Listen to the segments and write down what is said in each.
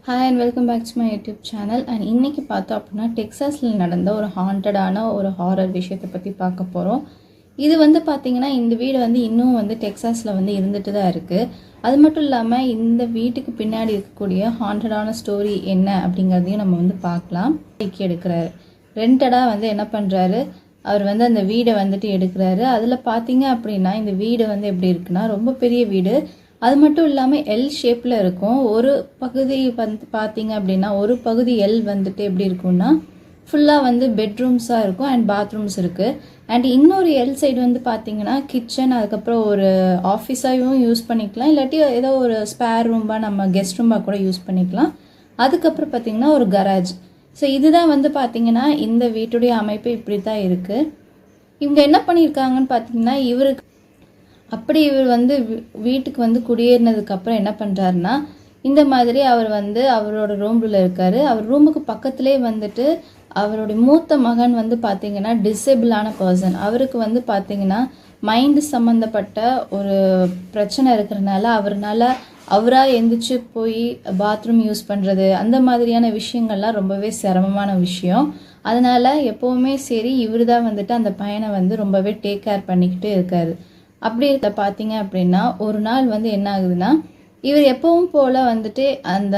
Hi and welcome back to my YouTube channel. And இன்றைக்கி பார்த்தோம் அப்படின்னா டெக்ஸாஸில் நடந்த ஒரு ஹாண்டடான ஒரு ஹாரர் விஷயத்தை பற்றி பார்க்க போகிறோம். இது பார்த்திங்கன்னா இந்த வீடு இன்னும் டெக்ஸாஸில் இருந்துட்டு தான் இருக்குது. அது மட்டும் இல்லாமல் இந்த வீட்டுக்கு பின்னாடி இருக்கக்கூடிய ஹாண்டடான ஸ்டோரி என்ன அப்படிங்கிறதையும் நம்ம பார்க்கலாம். எடுக்கிறாரு ரெண்டடாக என்ன பண்ணுறாரு, அவர் அந்த வீடை எடுக்கிறாரு. அதில் பார்த்தீங்க அப்படின்னா இந்த வீடு எப்படி இருக்குன்னா ரொம்ப பெரிய வீடு. அது மட்டும் இல்லாமல் எல் ஷேப்பில் இருக்கும். ஒரு பகுதி பார்த்தீங்க அப்படின்னா ஒரு பகுதி எல் எப்படி இருக்கும்னா ஃபுல்லாக பெட்ரூம்ஸாக இருக்கும் அண்ட் பாத்ரூம்ஸ் இருக்குது. அண்ட் இன்னொரு எல் சைடு பார்த்தீங்கன்னா கிச்சன், அதுக்கப்புறம் ஒரு ஆஃபீஸாகவும் யூஸ் பண்ணிக்கலாம், இல்லாட்டி ஏதோ ஒரு ஸ்பேர் ரூம்பாக நம்ம கெஸ்ட் ரூம்பாக கூட யூஸ் பண்ணிக்கலாம். அதுக்கப்புறம் பார்த்திங்கன்னா ஒரு கராஜ். ஸோ இதுதான் பார்த்திங்கன்னா இந்த வீட்டுடைய அமைப்பு இப்படி தான் இருக்குது. இவங்க என்ன பண்ணியிருக்காங்கன்னு பார்த்தீங்கன்னா இவருக்கு இவர் வீட்டுக்கு குடியேறினதுக்கப்புறம் என்ன பண்ணுறாருன்னா இந்த மாதிரி அவர் அவரோட ரூமில் இருக்கார். அவர் ரூமுக்கு பக்கத்துலேயே அவருடைய மூத்த மகன் பார்த்திங்கன்னா டிசேபிளான பர்சன். அவருக்கு பார்த்திங்கன்னா மைண்டு சம்மந்தப்பட்ட ஒரு பிரச்சனை இருக்கிறனால அவராக எந்திரிச்சு போய் பாத்ரூம் யூஸ் பண்ணுறது அந்த மாதிரியான விஷயங்கள்லாம் ரொம்பவே சிரமமான விஷயம். அதனால் எப்போவுமே சரி இவர் தான் அந்த பையனை ரொம்பவே டேக் கேர் பண்ணிக்கிட்டு இருக்காரு. அப்படி இருக்க பார்த்தீங்க அப்படின்னா ஒரு நாள் என்ன ஆகுதுன்னா இவர் எப்பவும் போல் அந்த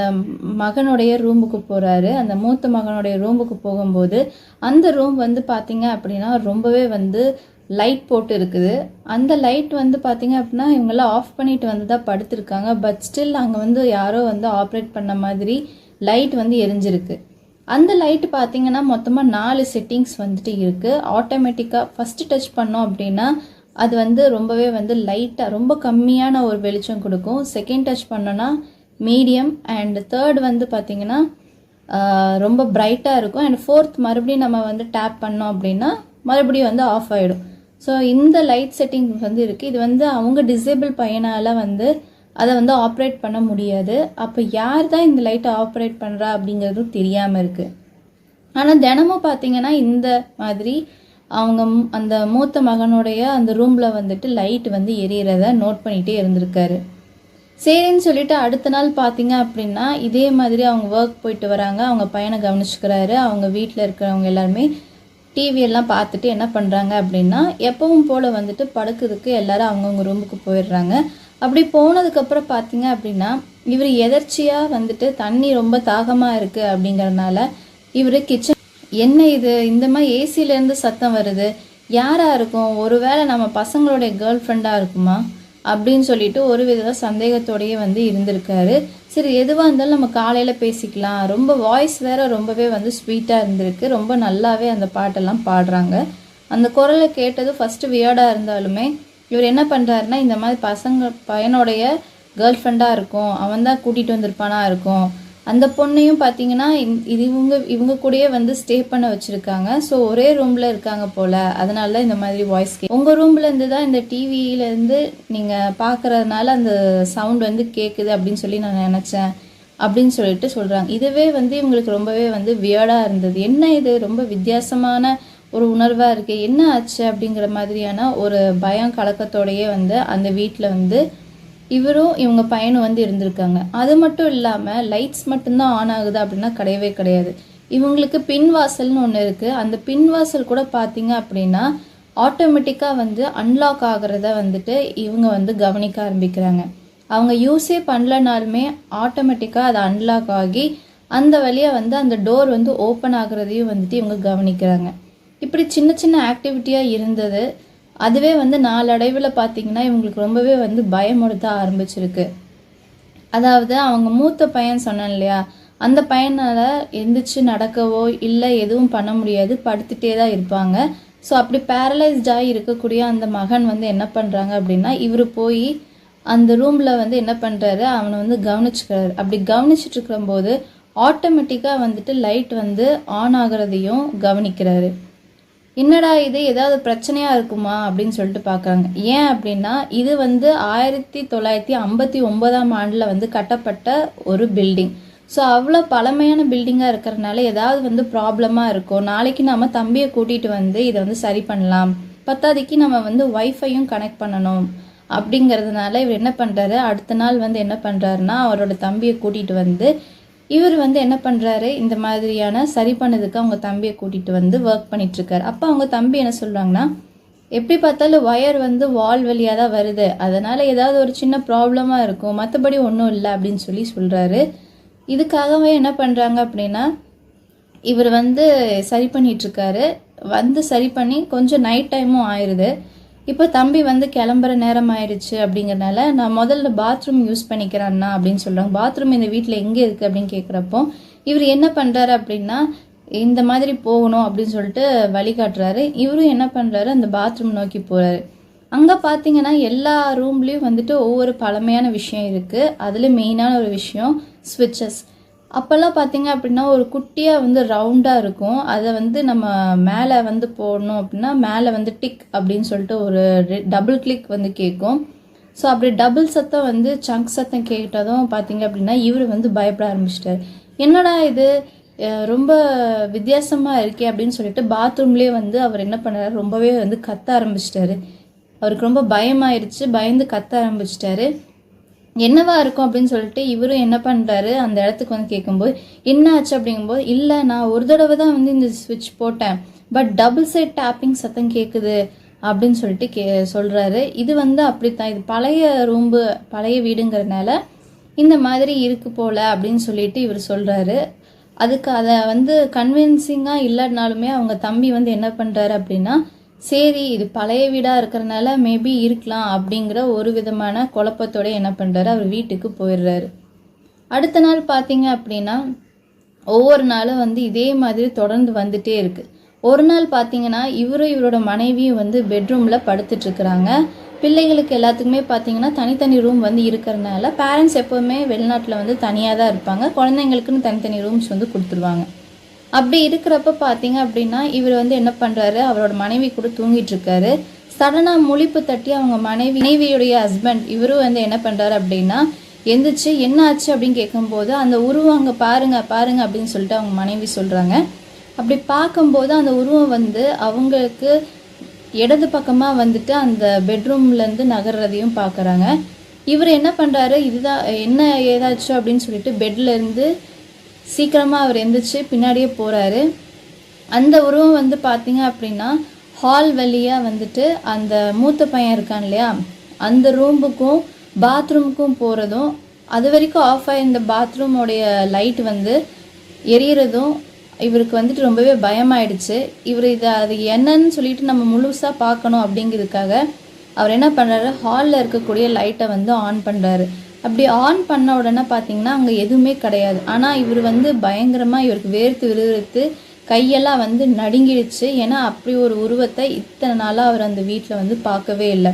மகனுடைய ரூமுக்கு போகிறாரு. அந்த மூத்த மகனுடைய ரூமுக்கு போகும்போது அந்த ரூம் பார்த்தீங்க அப்படின்னா ரொம்பவே லைட் போட்டு இருக்குது. அந்த லைட் பார்த்தீங்க அப்படின்னா இவங்கெல்லாம் ஆஃப் பண்ணிட்டு தான் படுத்திருக்காங்க. பட் ஸ்டில் அங்கே யாரோ ஆப்ரேட் பண்ண மாதிரி லைட் எரிஞ்சிருக்கு. அந்த லைட் பார்த்தீங்கன்னா மொத்தமாக 4 செட்டிங்ஸ் இருக்குது. ஆட்டோமேட்டிக்காக ஃபஸ்ட்டு டச் பண்ணோம் அப்படின்னா அது ரொம்பவே லைட்டாக ரொம்ப கம்மியான ஒரு வெளிச்சம் கொடுக்கும். செகண்ட் டச் பண்ணோன்னா மீடியம், அண்ட் தேர்ட் பார்த்திங்கன்னா ரொம்ப பிரைட்டாக இருக்கும். அண்ட் ஃபோர்த் மறுபடியும் நம்ம டேப் பண்ணோம் அப்படின்னா மறுபடியும் ஆஃப் ஆகிடும். ஸோ இந்த லைட் செட்டிங் இருக்குது. இது அவங்க டிசேபிள் பையனால் அதை ஆப்ரேட் பண்ண முடியாது. அப்போ யார் தான் இந்த லைட்டை ஆப்ரேட் பண்ணுறா அப்படிங்கிறதும் தெரியாமல் இருக்குது. ஆனால் தினமும் பார்த்திங்கன்னா இந்த மாதிரி அவங்க அந்த மூத்த மகனுடைய அந்த ரூமில் லைட் எரியறத நோட் பண்ணிகிட்டே இருந்திருக்காரு. சரின்னு சொல்லிட்டு அடுத்த நாள் பார்த்தீங்க அப்படின்னா இதே மாதிரி அவங்க ஒர்க் போயிட்டு வராங்க. அவங்க பையனை கவனிச்சுக்கிறாரு. அவங்க வீட்டில் இருக்கிறவங்க எல்லாருமே டிவியெல்லாம் பார்த்துட்டு என்ன பண்ணுறாங்க அப்படின்னா எப்பவும் போல் படுக்கிறதுக்கு எல்லாரும் அவங்கவுங்க ரூமுக்கு போயிடுறாங்க. அப்படி போனதுக்கப்புறம் பார்த்தீங்க அப்படின்னா இவர் எதர்ச்சியாக தண்ணி ரொம்ப தாகமாக இருக்குது அப்படிங்கிறதுனால இவர் கிச்சன் என்ன இது இந்த மாதிரி ஏசியிலேருந்து சத்தம் வருது, யாராக இருக்கும், ஒருவேளை நம்ம பசங்களுடைய கேர்ள் ஃப்ரெண்டாக இருக்குமா அப்படின்னு சொல்லிட்டு ஒரு வித சந்தேகத்தோடையே இருந்திருக்காரு. சரி எதுவாக இருந்தாலும் நம்ம காலையில் பேசிக்கலாம். ரொம்ப வாய்ஸ் வேறு ரொம்பவே ஸ்வீட்டாக இருந்திருக்கு. ரொம்ப நல்லாவே அந்த பாட்டெல்லாம் பாடுறாங்க. அந்த குரலை கேட்டது ஃபஸ்ட்டு வியர்டாக இருந்தாலுமே இவர் என்ன பண்ணுறாருன்னா இந்த மாதிரி பையனுடைய கேர்ள் ஃப்ரெண்டாக இருக்கும், அவன் தான் கூட்டிகிட்டு வந்திருப்பானா இருக்கும். அந்த பொண்ணையும் பார்த்தீங்கன்னா இவங்க கூடயே ஸ்டே பண்ண வச்சுருக்காங்க. ஸோ ஒரே ரூமில் இருக்காங்க போல், அதனால தான் இந்த மாதிரி வாய்ஸ் உங்கள் ரூம்லேருந்து தான் இந்த டிவியிலேருந்து நீங்கள் பார்க்குறதுனால அந்த சவுண்ட் கேட்குது அப்படின்னு சொல்லி நான் நினச்சேன் அப்படின்னு சொல்லிட்டு சொல்கிறாங்க. இதுவே இவங்களுக்கு ரொம்பவே வியர்டாக இருந்தது. என்ன இது ரொம்ப வித்தியாசமான ஒரு உணர்வாக இருக்குது, என்ன ஆச்சு அப்படிங்கிற மாதிரியான ஒரு பயம் கலக்கத்தோடையே அந்த வீட்டில் இவரும் இவங்க பையனும் இருந்திருக்காங்க. அது மட்டும் இல்லாமல் லைட்ஸ் மட்டும்தான் ஆன் ஆகுது அப்படின்னா கிடையவே கிடையாது. இவங்களுக்கு பின்வாசல்னு ஒன்று இருக்குது. அந்த பின்வாசல் கூட பார்த்தீங்க அப்படின்னா ஆட்டோமேட்டிக்காக அன்லாக் ஆகிறத இவங்க கவனிக்க ஆரம்பிக்கிறாங்க. அவங்க யூஸே பண்ணலனாலுமே ஆட்டோமேட்டிக்காக அது அன்லாக் ஆகி அந்த வழியாக அந்த டோர் ஓப்பன் ஆகுறதையும் இவங்க கவனிக்கிறாங்க. இப்படி சின்ன சின்ன ஆக்டிவிட்டியாக இருந்தது. அதுவே நாளடைவில் பார்த்திங்கன்னா இவங்களுக்கு ரொம்பவே பயமுறுத்த ஆரம்பிச்சிருக்கு. அதாவது அவங்க மூத்த பையன் சொன்னேன் இல்லையா, அந்த பையனால் எந்திரிச்சு நடக்கவோ இல்லை எதுவும் பண்ண முடியாது, படுத்துகிட்டே தான் இருப்பாங்க. ஸோ அப்படி பேரலைஸ்டாகி இருக்கக்கூடிய அந்த மகன் என்ன பண்ணுறாங்க அப்படின்னா இவர் போய் அந்த ரூமில் என்ன பண்ணுறாரு, அவனை கவனிச்சுக்கிறாரு. அப்படி கவனிச்சுட்டு இருக்கும்போது ஆட்டோமேட்டிக்காக லைட் ஆன் ஆகிறதையும் கவனிக்கிறாரு. என்னடா இது ஏதாவது பிரச்சனையாக இருக்குமா அப்படின்னு சொல்லிட்டு பார்க்குறாங்க. ஏன் அப்படின்னா இது 1959ஆம் ஆண்டில் கட்டப்பட்ட ஒரு பில்டிங். ஸோ அவ்வளோ பழமையான பில்டிங்காக இருக்கிறதுனால ஏதாவது ப்ராப்ளமாக இருக்கும். நாளைக்கு நம்ம தம்பியை கூட்டிகிட்டு இதை சரி பண்ணலாம், பத்தாதிக்கு நம்ம வைஃபையும் கனெக்ட் பண்ணணும் அப்படிங்கிறதுனால இவர் என்ன பண்ணுறாரு, அடுத்த நாள் என்ன பண்ணுறாருன்னா அவரோட தம்பியை கூட்டிகிட்டு இவர் வந்து என்ன பண்ணுறாரு, இந்த மாதிரியான சரி பண்ணதுக்கு அவங்க தம்பியை கூட்டிகிட்டு வந்து ஒர்க் பண்ணிகிட்ருக்காரு. அப்போ அவங்க தம்பி என்ன சொல்கிறாங்கன்னா, எப்படி பார்த்தாலும் ஒயர் வந்து வால் வழியாக தான் வருது, அதனால் ஏதாவது ஒரு சின்ன ப்ராப்ளமாக இருக்கும், மற்றபடி ஒன்றும் இல்லை அப்படின்னு சொல்கிறாரு. இதுக்காகவே என்ன பண்ணுறாங்க அப்படின்னா, இவர் வந்து சரி பண்ணிகிட்ருக்காரு. வந்து சரி பண்ணி கொஞ்சம் நைட் டைமும் ஆயிடுது. இப்போ தம்பி வந்து கிளம்புற நேரம் ஆயிடுச்சு அப்படிங்கிறனால, நான் முதல்ல பாத்ரூம் யூஸ் பண்ணிக்கிறேன்னா அப்படின்னு சொல்கிறாங்க. பாத்ரூம் இந்த வீட்டில் எங்கே இருக்குது அப்படின்னு கேட்குறப்போ, இவர் என்ன பண்ணுறாரு அப்படின்னா, இந்த மாதிரி போகணும் அப்படின்னு சொல்லிட்டு வழிகாட்டுறாரு. இவரும் என்ன பண்ணுறாரு, அந்த பாத்ரூம் நோக்கி போகிறாரு. அங்கே பார்த்தீங்கன்னா எல்லா ரூம்லேயும் வந்துட்டு ஒவ்வொரு பழமையான விஷயம் இருக்குது. அதில் மெயினான ஒரு விஷயம் ஸ்விட்சஸ். அப்போல்லாம் பார்த்தீங்க அப்படின்னா ஒரு குட்டியாக வந்து ரவுண்டாக இருக்கும். அதை வந்து நம்ம மேலே வந்து போடணும் அப்படின்னா மேலே வந்து டிக் அப்படின்னு சொல்லிட்டு ஒரு டபுள் கிளிக் வந்து கேட்கும். ஸோ அப்படி டபுள் சத்தம் வந்து சங்க் சத்தம் கேட்டதும் பார்த்தீங்க அப்படின்னா இவர் வந்து பயப்பட ஆரம்பிச்சிட்டார். என்னடா இது ரொம்ப வித்தியாசமாக இருக்கே அப்படின்னு சொல்லிட்டு பாத்ரூம்லேயே வந்து அவர் என்ன பண்ணுறாரு, ரொம்பவே வந்து கத்த ஆரம்பிச்சிட்டாரு. அவருக்கு ரொம்ப பயமாயிருச்சு, பயந்து கத்த ஆரம்பிச்சிட்டாரு. என்னவா இருக்கும் அப்படின்னு சொல்லிட்டு இவரும் என்ன பண்ணுறாரு, அந்த இடத்துக்கு வந்து கேட்கும்போது என்ன ஆச்சு அப்படிங்கும்போது, இல்லை நான் ஒரு தடவை தான் வந்து இந்த ஸ்விட்ச் போட்டேன், பட் டபுள் சைட் டேப்பிங் சத்தம் கேட்குது அப்படின்னு சொல்லிட்டு சொல்கிறாரு. இது வந்து அப்படித்தான், இது பழைய ரூம்பு பழைய வீடுங்கிறதுனால இந்த மாதிரி இருக்கு போல அப்படின்னு சொல்லிட்டு இவர் சொல்கிறாரு. அதுக்கு அதை வந்து கன்வின்சிங்காக இல்லைனாலுமே அவங்க தம்பி வந்து என்ன பண்ணுறாரு அப்படின்னா, சரி இது பழைய வீடாக இருக்கிறனால மேபி இருக்கலாம் அப்படிங்கிற ஒரு விதமான குழப்பத்தோட என்ன பண்ணுறாரு, அவர் வீட்டுக்கு போயிடுறாரு. அடுத்த நாள் பார்த்தீங்க அப்படின்னா ஒவ்வொரு நாளும் வந்து இதே மாதிரி தொடர்ந்து வந்துட்டே இருக்குது. ஒரு நாள் பார்த்தீங்கன்னா இவரும் இவரோட மனைவியும் வந்து பெட்ரூமில் படுத்துட்ருக்குறாங்க. பிள்ளைகளுக்கு எல்லாத்துக்குமே பார்த்தீங்கன்னா தனித்தனி ரூம் வந்து இருக்கிறனால பேரண்ட்ஸ் எப்போவுமே வெளிநாட்டில் வந்து தனியாக தான் இருப்பாங்க, குழந்தைங்களுக்குன்னு தனித்தனி ரூம்ஸ் வந்து கொடுத்துருவாங்க. அப்படி இருக்கிறப்ப பார்த்தீங்க அப்படின்னா இவர் வந்து என்ன பண்ணுறாரு, அவரோட மனைவி கூட தூங்கிட்டு இருக்காரு. சடனாக முழிப்பு தட்டி அவங்க மனைவியுடைய ஹஸ்பண்ட் இவரும் வந்து என்ன பண்ணுறாரு அப்படின்னா எந்திரிச்சு என்ன ஆச்சு அப்படின்னு கேட்கும்போது, அந்த உருவம் அங்கே பாருங்க பாருங்க அப்படின்னு சொல்லிட்டு அவங்க மனைவி சொல்கிறாங்க. அப்படி பார்க்கும்போது அந்த உருவம் வந்து அவங்களுக்கு இடது பக்கமாக வந்துட்டு அந்த பெட்ரூம்லேருந்து நகர்றதையும் பார்க்குறாங்க. இவர் என்ன பண்ணுறாரு, இதுதான் என்ன ஏதாச்சும் அப்படின்னு சொல்லிட்டு பெட்லேருந்து சீக்கிரமாக அவர் எந்திரிச்சு பின்னாடியே போகிறாரு. அந்த உருவம் வந்து பார்த்தீங்க அப்படின்னா ஹால் வழியாக வந்துட்டு அந்த மூத்த பையன் இருக்கான் இல்லையா, அந்த ரூமுக்கும் பாத்ரூமுக்கும் போகிறதும், அது வரைக்கும் ஆஃப் ஆகிருந்த பாத்ரூமோடைய லைட் வந்து எரியறதும் இவருக்கு வந்துட்டு ரொம்பவே பயமாயிடுச்சு. இவர் அது என்னன்னு சொல்லிட்டு நம்ம முழுசாக பார்க்கணும் அப்படிங்கிறதுக்காக அவர் என்ன பண்ணுறாரு, ஹாலில் இருக்கக்கூடிய லைட்டை வந்து ஆன் பண்ணுறாரு. அப்படி ஆன் பண்ண உடனே பார்த்தீங்கன்னா அங்கே எதுவுமே கிடையாது. ஆனால் இவர் வந்து பயங்கரமாக இவருக்கு வேர்த்து விறுவிறுத்து கையெல்லாம் வந்து நடுங்கிடுச்சு. ஏன்னா அப்படி ஒரு உருவத்தை இத்தனை நாளாக அவர் அந்த வீட்டில் வந்து பார்க்கவே இல்லை.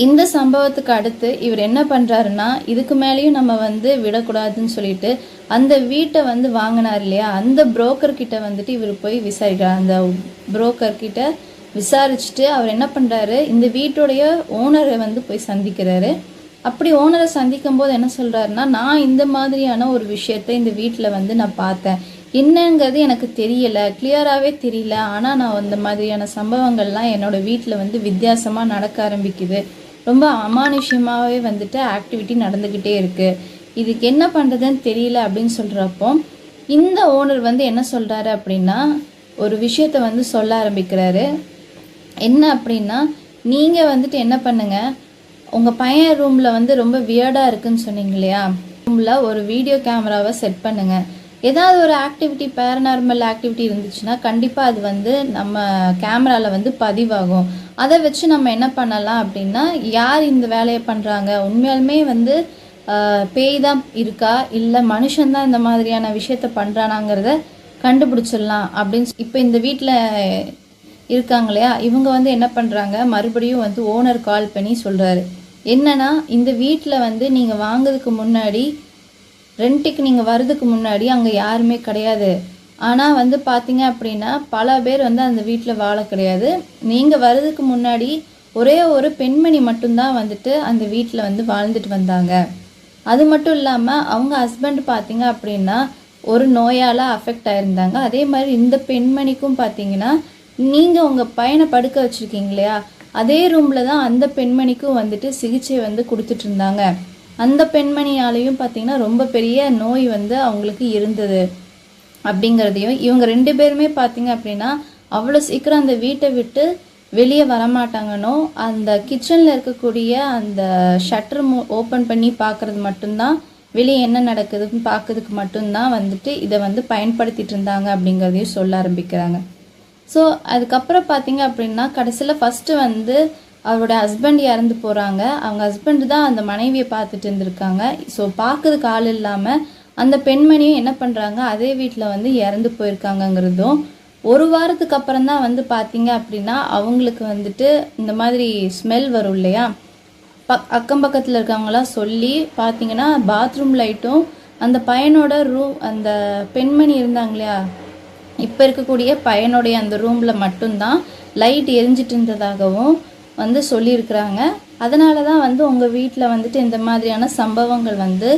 இந்த சம்பவத்துக்கு அடுத்து இவர் என்ன பண்ணுறாருன்னா, இதுக்கு மேலேயும் நம்ம வந்து விடக்கூடாதுன்னு சொல்லிட்டு அந்த வீட்டை வந்து வாங்கினார் இல்லையா, அந்த புரோக்கர்கிட்ட வந்துட்டு இவர் போய் விசாரிக்கிறார். அந்த புரோக்கர்கிட்ட விசாரிச்சுட்டு அவர் என்ன பண்ணுறாரு, இந்த வீட்டுடைய ஓனரை வந்து போய் சந்திக்கிறாரு. அப்படி ஓனரை சந்திக்கும் போது என்ன சொல்கிறாருன்னா, நான் இந்த மாதிரியான ஒரு விஷயத்தை இந்த வீட்டில் வந்து நான் பார்த்தேன், என்னங்கிறது எனக்கு தெரியலை, கிளியராகவே தெரியல, ஆனால் நான் அந்த மாதிரியான சம்பவங்கள்லாம் என்னோடய வீட்டில் வந்து வித்தியாசமாக நடக்க ஆரம்பிக்குது, ரொம்ப அமானுஷ்யமாகவே வந்துட்டு ஆக்டிவிட்டி நடந்துக்கிட்டே இருக்குது, இதுக்கு என்ன பண்ணுறதுன்னு தெரியல அப்படின்னு சொல்கிறப்போ இந்த ஓனர் வந்து என்ன சொல்கிறாரு அப்படின்னா, ஒரு விஷயத்தை வந்து சொல்ல ஆரம்பிக்கிறாரு. என்ன அப்படின்னா, நீங்கள் வந்துட்டு என்ன பண்ணுங்கள், உங்கள் பையன் ரூமில் வந்து ரொம்ப வியர்டாக இருக்குதுன்னு சொன்னீங்க இல்லையா, ரூமில் ஒரு வீடியோ கேமராவை செட் பண்ணுங்கள், ஏதாவது ஒரு ஆக்டிவிட்டி பேரநார்மல் ஆக்டிவிட்டி இருந்துச்சுன்னா கண்டிப்பாக அது வந்து நம்ம கேமராவில் வந்து பதிவாகும். அதை வச்சு நம்ம என்ன பண்ணலாம் அப்படின்னா, யார் இந்த வேலையை பண்ணுறாங்க, உண்மையாலுமே வந்து பேய் தான் இருக்கா இல்லை மனுஷன்தான் இந்த மாதிரியான விஷயத்த பண்ணுறானாங்கிறத கண்டுபிடிச்சிடலாம் அப்படின்னு இப்போ இந்த வீட்டில் இருக்காங்க இல்லையா, இவங்க வந்து என்ன பண்ணுறாங்க, மறுபடியும் வந்து ஓனர் கால் பண்ணி சொல்கிறாரு. என்னன்னா, இந்த வீட்டில் வந்து நீங்கள் வாங்கிறதுக்கு முன்னாடி ரெண்ட்டுக்கு நீங்கள் வர்றதுக்கு முன்னாடி அங்கே யாருமே கிடையாது, ஆனால் வந்து பார்த்தீங்க அப்படின்னா பல பேர் வந்து அந்த வீட்டில் வாழ கிடையாது, நீங்கள் வர்றதுக்கு முன்னாடி ஒரே ஒரு பெண்மணி மட்டும்தான் வந்துட்டு அந்த வீட்டில் வந்து வாழ்ந்துட்டு வந்தாங்க, அது மட்டும் இல்லாமல் அவங்க ஹஸ்பண்ட் பார்த்தீங்க அப்படின்னா ஒரு நோயால் அஃபெக்ட் ஆகிருந்தாங்க, அதே மாதிரி இந்த பெண்மணிக்கும் பார்த்தீங்கன்னா நீங்கள் உங்கள் பையனை படுக்க வச்சுருக்கீங்க இல்லையா, அதே ரூமில் தான் அந்த பெண்மணிக்கும் வந்துட்டு சிகிச்சை வந்து கொடுத்துட்டு இருந்தாங்க, அந்த பெண்மணியாலையும் பார்த்திங்கன்னா ரொம்ப பெரிய நோய் வந்து அவங்களுக்கு இருந்தது அப்படிங்கிறதையும், இவங்க 2 பேருமே பார்த்திங்க அப்படின்னா அவ்வளோ சீக்கிரம் அந்த வீட்டை விட்டு வெளியே வரமாட்டாங்கன்னோ, அந்த கிச்சனில் இருக்கக்கூடிய அந்த ஷட்டர் ஓப்பன் பண்ணி பார்க்குறது மட்டும்தான், வெளியே என்ன நடக்குதுன்னு பார்க்கறதுக்கு மட்டும்தான் வந்துட்டு இதை வந்து பயன்படுத்திட்டு இருந்தாங்க அப்படிங்கிறதையும் சொல்ல ஆரம்பிக்கிறாங்க. ஸோ அதுக்கப்புறம் பார்த்தீங்க அப்படின்னா கடைசியில் ஃபஸ்ட்டு வந்து அவரோட ஹஸ்பண்ட் இறந்து போகிறாங்க. அவங்க ஹஸ்பண்டு தான் அந்த மனைவியை பார்த்துட்டு இருந்திருக்காங்க. ஸோ பார்க்கறதுக்கு ஆள் இல்லாமல் அந்த பெண்மணியும் என்ன பண்ணுறாங்க, அதே வீட்டில் வந்து இறந்து போயிருக்காங்கங்கிறதும், ஒரு வாரத்துக்கு அப்புறம் தான் வந்து பார்த்தீங்க அப்படின்னா அவங்களுக்கு வந்துட்டு இந்த மாதிரி ஸ்மெல் வரும் இல்லையா, அக்கம் பக்கத்தில் இருக்கவங்களாம் சொல்லி பார்த்தீங்கன்னா பாத்ரூம் லைட்டும் அந்த பையனோட அந்த பெண்மணி இருந்தாங்க இல்லையா, இப்போ இருக்கக்கூடிய பையனுடைய அந்த ரூமில் மட்டும்தான் லைட் எரிஞ்சிட்டு இருந்ததாகவும் வந்து சொல்லியிருக்கிறாங்க. அதனால தான் வந்து உங்கள் வீட்டில் வந்துட்டு இந்த மாதிரியான சம்பவங்கள் வந்து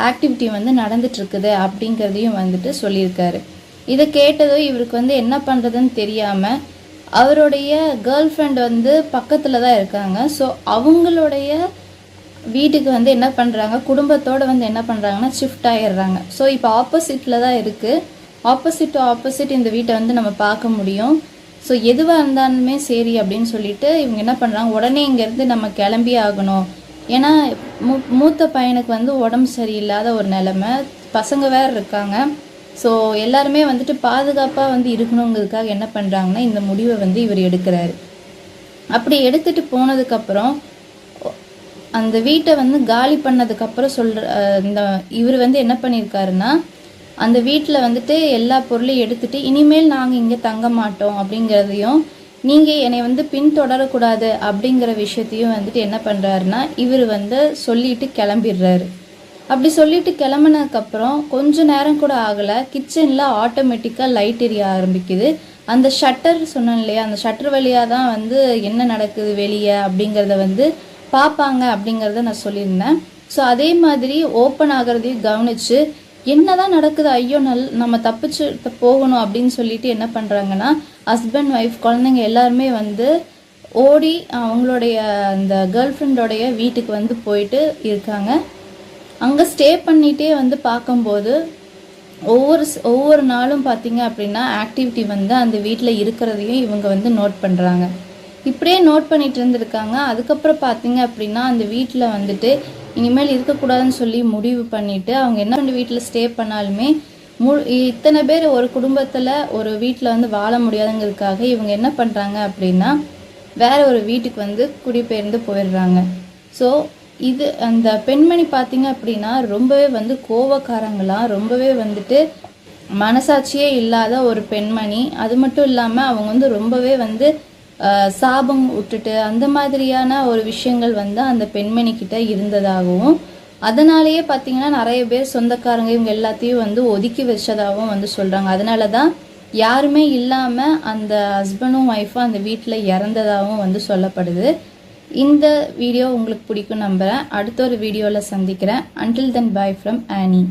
ஆக்டிவிட்டி வந்து நடந்துட்டுருக்குது அப்படிங்கிறதையும் வந்துட்டு சொல்லியிருக்காரு. இதை கேட்டதும் இவருக்கு வந்து என்ன பண்ணுறதுன்னு தெரியாமல் அவருடைய கேர்ள் ஃப்ரெண்ட் வந்து பக்கத்தில் தான் இருக்காங்க. ஸோ அவங்களுடைய வீட்டுக்கு வந்து என்ன பண்ணுறாங்க, குடும்பத்தோடு வந்து என்ன பண்ணுறாங்கன்னா ஷிஃப்ட் ஆகிடுறாங்க. ஸோ இப்போ ஆப்போசிட்டில் தான் இருக்குது. ஆப்போசிட் இந்த வீட்டை வந்து நம்ம பார்க்க முடியும். ஸோ எதுவாக இருந்தாலுமே சரி அப்படின்னு சொல்லிட்டு இவங்க என்ன பண்ணுறாங்க, உடனே இங்கேருந்து நம்ம கிளம்பி ஆகணும். ஏன்னா மூத்த பையனுக்கு வந்து உடம்பு சரியில்லாத ஒரு நிலமை, பசங்க வேறு இருக்காங்க. ஸோ எல்லாருமே வந்துட்டு பாதுகாப்பாக வந்து இருக்கணுங்கிறதுக்காக என்ன பண்ணுறாங்கன்னா இந்த முடிவை வந்து இவர் எடுக்கிறாரு. அப்படி எடுத்துகிட்டு போனதுக்கப்புறம் அந்த வீட்டை வந்து காலி பண்ணதுக்கப்புறம் இந்த இவர் வந்து என்ன பண்ணியிருக்காருன்னா, அந்த வீட்டில் வந்துட்டு எல்லா பொருளையும் எடுத்துகிட்டு இனிமேல் நாங்கள் இங்கே தங்க மாட்டோம் அப்படிங்கிறதையும், நீங்கள் என்னை வந்து பின்தொடரக்கூடாது அப்படிங்கிற விஷயத்தையும் வந்துட்டு என்ன பண்ணுறாருன்னா இவர் வந்து சொல்லிட்டு கிளம்பிடுறாரு. அப்படி சொல்லிட்டு கிளம்புனதுக்கப்புறம் கொஞ்சம் நேரம் கூட ஆகலை, கிச்சனில் ஆட்டோமேட்டிக்காக லைட் எரிய ஆரம்பிக்குது. அந்த ஷட்டர் சொன்னேன் இல்லையா, அந்த ஷட்டர் வழியாக தான் வந்து என்ன நடக்குது வெளியே அப்படிங்கிறத வந்து பார்ப்பாங்க அப்படிங்கிறத நான் சொல்லியிருந்தேன். ஸோ அதே மாதிரி ஓப்பன் ஆகிறதையும் கவனித்து என்ன தான் நடக்குது, ஐயோ நம்ம தப்பிச்சு போகணும் அப்படின்னு சொல்லிட்டு என்ன பண்ணுறாங்கன்னா ஹஸ்பண்ட் ஒய்ஃப் குழந்தைங்க எல்லாருமே வந்து ஓடி அவங்களுடைய அந்த கேர்ள் ஃப்ரெண்டோடைய வீட்டுக்கு வந்து போயிட்டு இருக்காங்க. அங்கே ஸ்டே பண்ணிகிட்டே வந்து பார்க்கும்போது ஒவ்வொரு நாளும் பார்த்தீங்க அப்படின்னா ஆக்டிவிட்டி வந்து அந்த வீட்டில் இருக்கிறதையும் இவங்க வந்து நோட் பண்ணுறாங்க. இப்படியே நோட் பண்ணிட்டு இருந்திருக்காங்க. அதுக்கப்புறம் பார்த்தீங்க அப்படின்னா அந்த வீட்டில் வந்துட்டு இனிமேல் இருக்கக்கூடாதுன்னு சொல்லி முடிவு பண்ணிவிட்டு அவங்க என்ன பண்ணி வீட்டில் ஸ்டே பண்ணாலுமே இத்தனை பேர் ஒரு குடும்பத்தில் ஒரு வீட்டில் வந்து வாழ முடியாதுங்கிறதுக்காக இவங்க என்ன பண்ணுறாங்க அப்படின்னா வேற ஒரு வீட்டுக்கு வந்து குடிபெயர்ந்து போயிடுறாங்க. ஸோ இது அந்த பெண்மணி பார்த்தீங்க அப்படின்னா ரொம்பவே வந்து கோவக்காரங்களாம், ரொம்பவே வந்துட்டு மனசாட்சியே இல்லாத ஒரு பெண்மணி. அது மட்டும் இல்லாமல் அவங்க வந்து ரொம்பவே வந்து சாபம் விட்டுட்டு அந்த மாதிரியான ஒரு விஷயங்கள் வந்து அந்த பெண்மணி கிட்ட இருந்ததாகவும், அதனாலேயே பார்த்தீங்கன்னா நிறைய பேர் சொந்தக்காரங்க இவங்க எல்லாத்தையும் வந்து ஒதுக்கி வச்சதாகவும் வந்து சொல்கிறாங்க. அதனால தான் யாருமே இல்லாமல் அந்த ஹஸ்பண்டும் ஒய்ஃபும் அந்த வீட்டில் இறந்ததாகவும் வந்து சொல்லப்படுது. இந்த வீடியோ உங்களுக்கு பிடிக்கும் நம்புகிறேன். அடுத்த ஒரு வீடியோவில் சந்திக்கிறேன். Until then, bye from Annie.